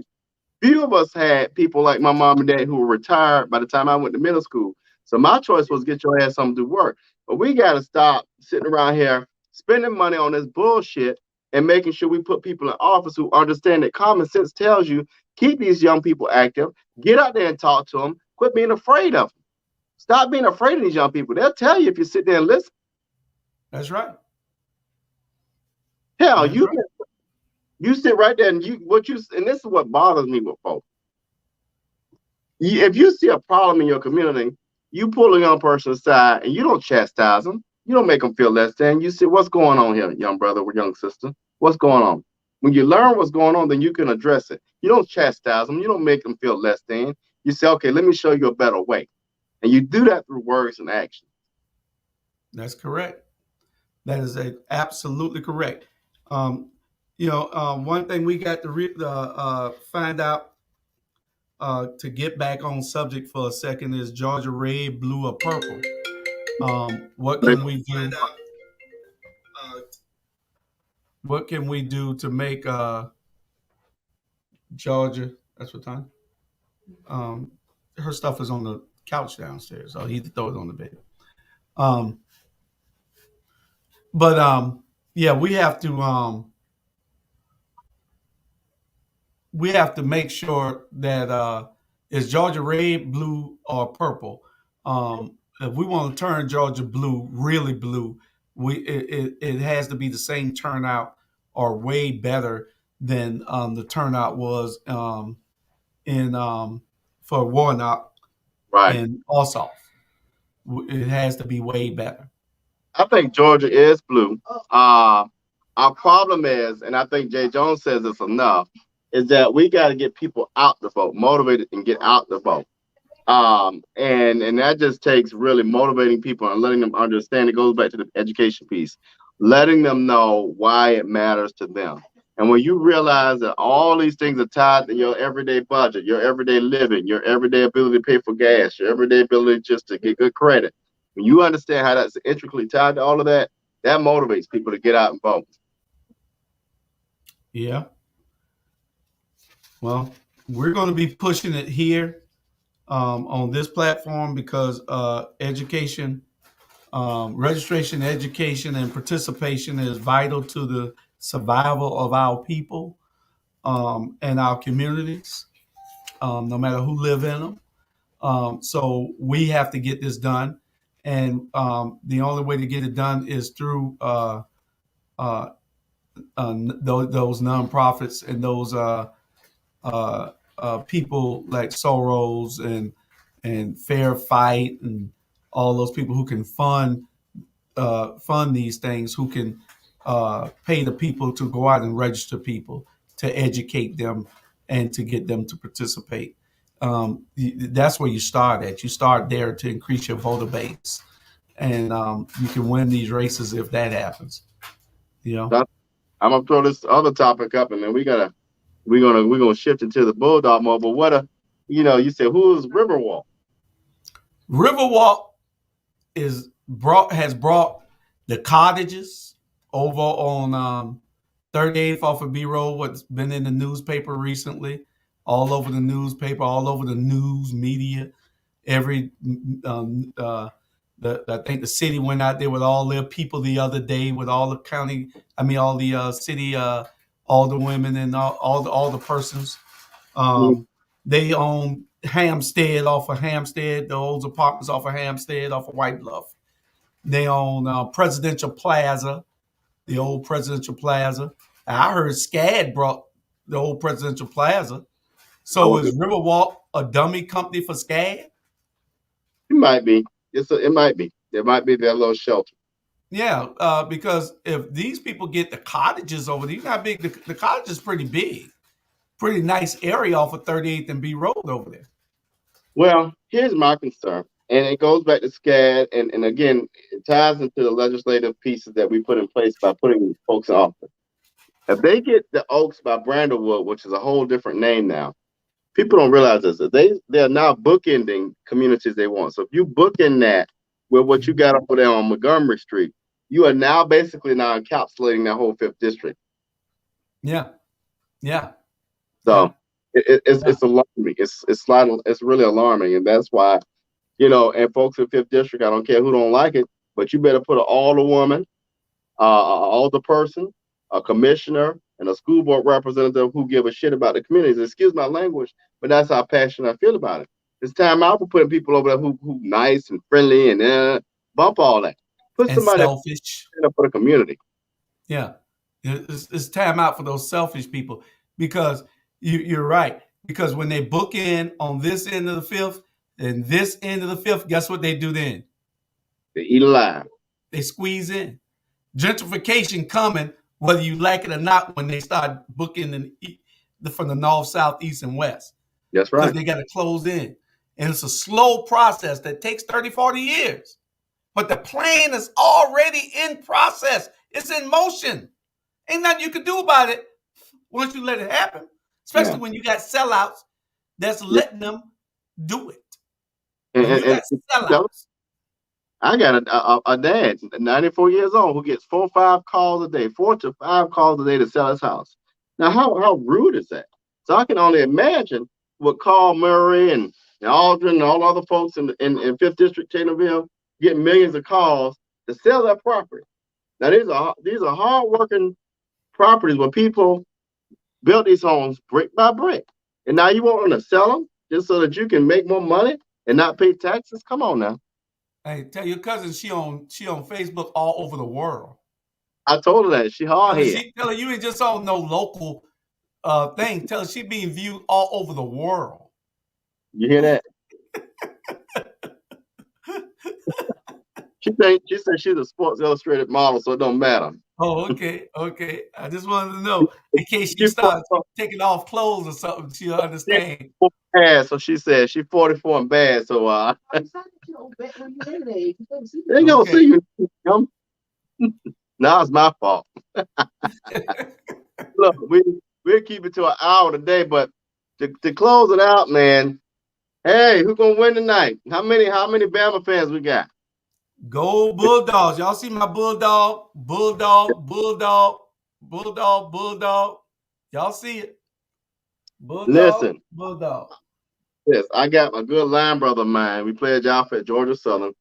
Speaker 1: Few of us had people like my mom and dad who were retired by the time I went to middle school. So my choice was get your ass something to work. But we got to stop sitting around here spending money on this bullshit and making sure we put people in office who understand that common sense tells you keep these young people active, get out there and talk to them, quit being afraid of them. Stop being afraid of these young people. They'll tell you if you sit there and listen.
Speaker 2: That's right.
Speaker 1: Hell, you sit right there and and this is what bothers me with folks. If you see a problem in your community, you pull a young person aside and you don't chastise them. You don't make them feel less than. You say, what's going on here, young brother or young sister? What's going on? When you learn what's going on, then you can address it. You don't chastise them. You don't make them feel less than. You say, okay, let me show you a better way. And you do that through words and action.
Speaker 2: That's correct. That is absolutely correct. One thing we got to find out to get back on subject for a second is Georgia red, blue, or purple. What can we do? What can we do to make Georgia? That's what time. Her stuff is on the couch downstairs, so he throw it on the bed. Yeah, we have to make sure that is Georgia red, blue, or purple. If we want to turn Georgia blue, really blue, it has to be the same turnout or way better than the turnout was for Warnock and Ossoff. It has to be way better.
Speaker 1: I think Georgia is blue. Our problem is, and I think Jay Jones says this enough, is that we got to get people out the vote, motivated and get out the vote. And that just takes really motivating people and letting them understand. It goes back to the education piece, letting them know why it matters to them. And when you realize that all these things are tied to your everyday budget, your everyday living, your everyday ability to pay for gas, your everyday ability just to get good credit, when you understand how that's intricately tied to all of that, that motivates people to get out and vote.
Speaker 2: Yeah. Well, we're going to be pushing it here on this platform because education, registration, education, and participation is vital to the survival of our people and our communities, no matter who live in them. So we have to get this done. And the only way to get it done is through those nonprofits and those people like Soros and Fair Fight and all those people who can fund these things, who can pay the people to go out and register people, to educate them and to get them to participate. That's where you start at. You start there to increase your voter base, and you can win these races if that happens. You know,
Speaker 1: I'm gonna throw this other topic up, and then we're gonna shift into the Bulldog mode. But you said who's Riverwalk?
Speaker 2: Riverwalk has brought the cottages over on 38th off of B Road. What's been in the newspaper recently, all over the newspaper, all over the news media. I think the city went out there with all their people the other day, with all the city, all the women and all the persons. They own Hampstead off of Hampstead, the old apartments off of Hampstead, off of White Bluff. They own Presidential Plaza, the old Presidential Plaza. I heard SCAD brought the old Presidential Plaza. So is Riverwalk a dummy company for SCAD?
Speaker 1: It might be. It might be. There might be their little shelter.
Speaker 2: Yeah, because if these people get the cottages over there, you know how big the cottage is pretty big. Pretty nice area off of 38th and B Road over there.
Speaker 1: Well, here's my concern, and it goes back to SCAD, and again, it ties into the legislative pieces that we put in place by putting these folks in office. If they get the Oaks by Brandlewood, which is a whole different name now, People don't realize this. They're now bookending communities they want. So if you bookend that with what you got over there on Montgomery Street, you are now basically now encapsulating that whole fifth district.
Speaker 2: Yeah.
Speaker 1: So it's alarming. It's really alarming, and that's why, and folks in fifth district, I don't care who don't like it, but you better put an alderwoman, alder person, a commissioner, and a school board representative who give a shit about the communities. Excuse my language, but that's how passionate I feel about it. It's time out for putting people over there who nice and friendly and bump all that. Put
Speaker 2: and
Speaker 1: somebody
Speaker 2: selfish
Speaker 1: for the community.
Speaker 2: Yeah, it's time out for those selfish people, because you're right. Because when they book in on this end of the fifth and this end of the fifth, guess what they do then?
Speaker 1: They eat alive.
Speaker 2: They squeeze in. Gentrification coming, whether you like it or not, when they start booking from the north, south, east, and west.
Speaker 1: That's right.
Speaker 2: Because they got to close in. And it's a slow process that takes 30, 40 years. But the plan is already in process. It's in motion. Ain't nothing you can do about it once you let it happen. Especially when you got sellouts that's letting them do it. You got sellouts.
Speaker 1: I got a dad, 94 years old, who gets 4 or 5 calls a day, 4 to 5 calls a day to sell his house. Now, how rude is that? So I can only imagine what Carl Murray and Aldrin and all other folks in 5th District, Taylorville, getting millions of calls to sell their property. Now, these are hard-working properties where people built these homes brick by brick. And now you want them to sell them just so that you can make more money and not pay taxes? Come on now.
Speaker 2: Hey, tell your cousin she on Facebook all over the world.
Speaker 1: I told her that. She hard headed.
Speaker 2: Tell her you ain't just on no local thing. Tell her she being viewed all over the world.
Speaker 1: You hear that? She said she's a Sports Illustrated model, so it don't matter.
Speaker 2: Oh, okay. I just wanted to know in case she starts taking off clothes or something, she'll understand.
Speaker 1: Bad, so she said she's 44 and bad, so they gonna see you. Now it's my fault. Look, we'll keep it to an hour today, but to close it out, man. Hey, who's gonna win tonight? How many Bama fans we got?
Speaker 2: Go Bulldogs. Y'all see my Bulldog. Y'all see it. Bulldog.
Speaker 1: Listen.
Speaker 2: Bulldog.
Speaker 1: Yes, I got my good line brother of mine. We played Jaffa at Georgia Southern.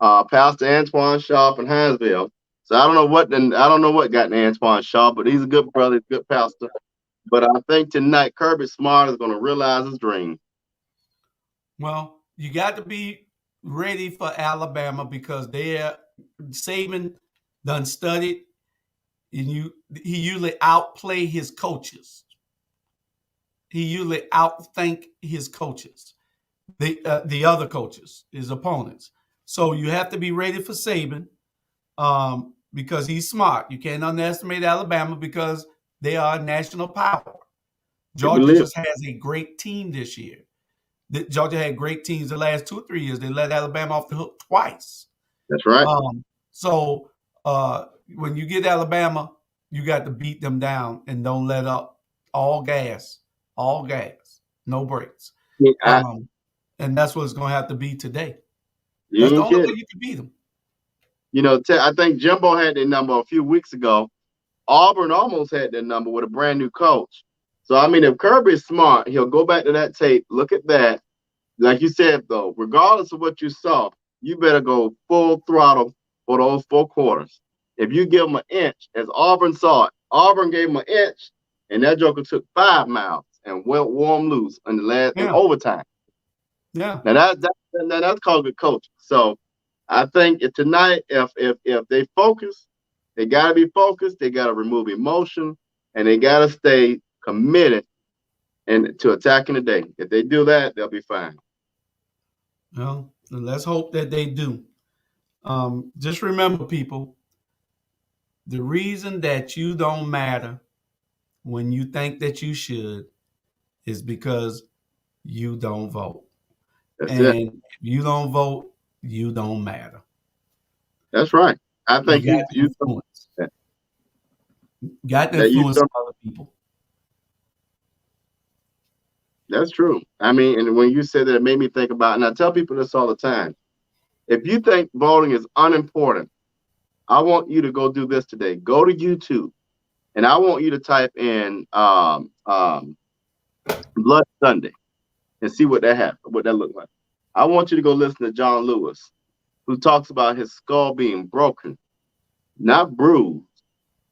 Speaker 1: Pastor Antoine Sharp in Hinesville. So I don't know what got Antoine Sharp, but he's a good brother, he's a good pastor. But I think tonight Kirby Smart is going to realize his dream.
Speaker 2: Well, you got to be ready for Alabama because Saban done studied, and he usually outplay his coaches. He usually outthink his coaches, the other coaches, his opponents. So you have to be ready for Saban because he's smart. You can't underestimate Alabama because they are a national power. Georgia just has a great team this year. Georgia had great teams the last 2 or 3 years. They let Alabama off the hook twice.
Speaker 1: That's right.
Speaker 2: So when you get Alabama, you got to beat them down and don't let up. All gas, no brakes. And that's what it's going to have to be today. That's the only way you can beat them.
Speaker 1: I think Jimbo had their number a few weeks ago. Auburn almost had their number with a brand new coach. So, I mean, if Kirby is smart, he'll go back to that tape, look at that. Like you said, though, regardless of what you saw, you better go full throttle for those 4 quarters. If you give them an inch, as Auburn saw it, Auburn gave them an inch, and that joker took 5 miles and went warm loose in the last in overtime.
Speaker 2: Yeah.
Speaker 1: Now that's called good coaching. So I think tonight, if they focus, they gotta be focused. They gotta remove emotion, and they gotta stay committed and to attacking the day. If they do that, they'll be fine.
Speaker 2: Well, let's hope that they do. Just remember, people, the reason that you don't matter when you think that you should is because you don't vote.
Speaker 1: That's
Speaker 2: and
Speaker 1: it.
Speaker 2: If you don't vote, you don't matter.
Speaker 1: That's right. I think you
Speaker 2: influence. Got to influence other people.
Speaker 1: That's true. I mean, and when you said that, it made me think about, and I tell people this all the time. If you think voting is unimportant, I want you to go do this today. Go to YouTube, and I want you to type in Blood Sunday and see what that happened, what that looked like. I want you to go listen to John Lewis, who talks about his skull being broken, not bruised,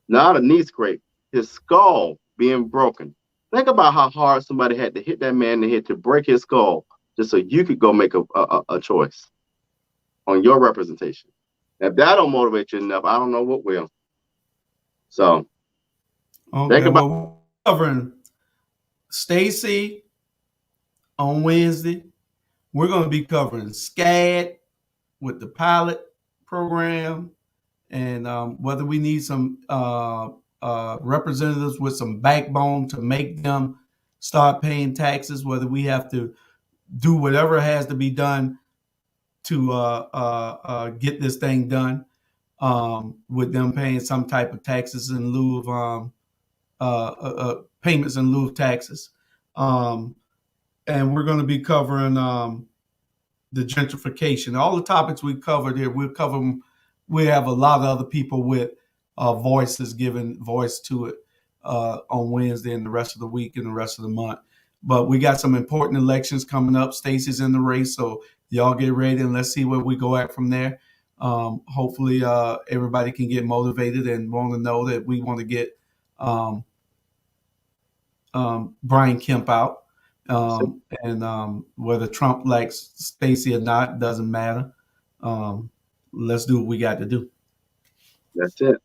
Speaker 1: not a knee scrape, his skull being broken. Think about how hard somebody had to hit that man in the head to break his skull just so you could go make a choice on your representation. If that don't motivate you enough, I don't know what will. So think about.
Speaker 2: Well, we're covering Stacey on Wednesday. We're going to be covering SCAD with the pilot program, and whether we need some representatives with some backbone to make them start paying taxes, whether we have to do whatever has to be done to get this thing done, with them paying some type of taxes in lieu of payments in lieu of taxes. And we're going to be covering the gentrification. All the topics we covered here, we'll cover them. We have a lot of other people with voices giving voice to it on Wednesday and the rest of the week and the rest of the month. But we got some important elections coming up. Stacey's in the race, so y'all get ready and let's see where we go at from there. Hopefully everybody can get motivated and want to know that we want to get Brian Kemp out. And whether Trump likes Stacey or not doesn't matter. Let's do what we got to do.
Speaker 1: That's it.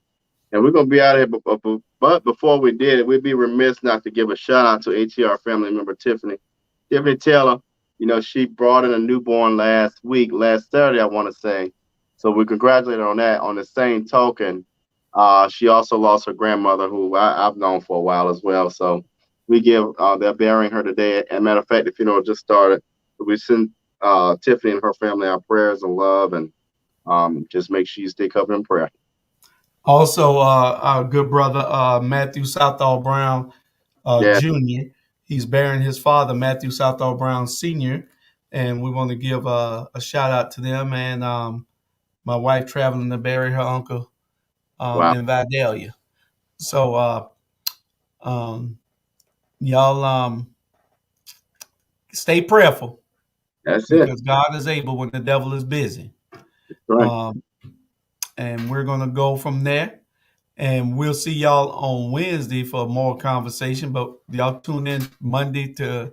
Speaker 1: And we're going to be out of here. But before we did, we'd be remiss not to give a shout out to ATR family member Tiffany. Tiffany Taylor, you know, she brought in a newborn last Saturday, I want to say. So we congratulate her on that. On the same token, she also lost her grandmother, who I've known for a while as well. So we give, they're burying her today. As a matter of fact, the funeral just started. We send Tiffany and her family our prayers and love, and just make sure you stay covered in prayer.
Speaker 2: Also, our good brother Matthew Southall Brown Jr. He's burying his father, Matthew Southall Brown Sr., and we want to give a shout out to them. And my wife traveling to bury her uncle in Vidalia. So y'all stay prayerful.
Speaker 1: That's
Speaker 2: because
Speaker 1: it.
Speaker 2: God is able when the devil is busy.
Speaker 1: Right.
Speaker 2: And we're going to go from there. And we'll see y'all on Wednesday for more conversation. But y'all tune in Monday to,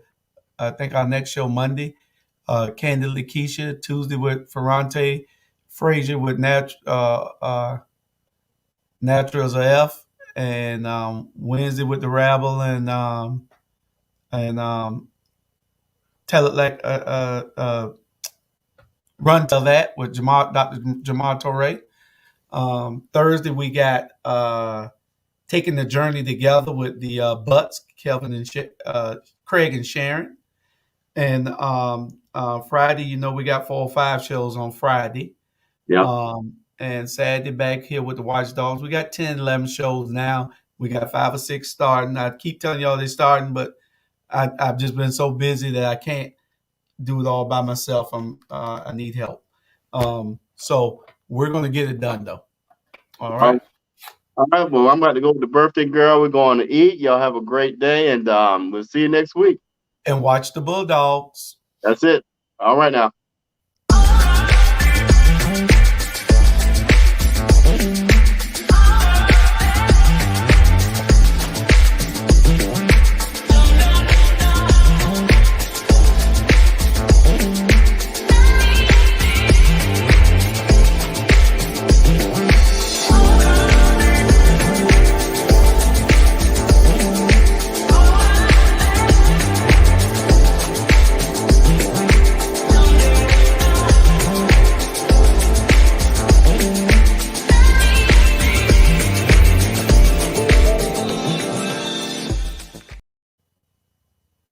Speaker 2: I think, our next show Monday. Candidly Keisha. Tuesday with Ferrante. Frazier with Natural as a F. And Wednesday with the Rabble and Tell It Like Run to That with Dr. Jamar Torre. Thursday we got Taking the Journey Together with the Butts, Kelvin and Craig and Sharon. And Friday, you know, we got 4 or 5 shows on Friday.
Speaker 1: Yeah.
Speaker 2: And Saturday back here with the Watchdogs. We got 10, 11 shows now. We got 5 or 6 starting. I keep telling y'all they're starting, but I've just been so busy that I can't do it all by myself. I need help. So we're going to get it done, though. All right.
Speaker 1: All right. Well, I'm about to go with the birthday girl. We're going to eat. Y'all have a great day, and we'll see you next week.
Speaker 2: And watch the Bulldogs.
Speaker 1: That's it. All right now.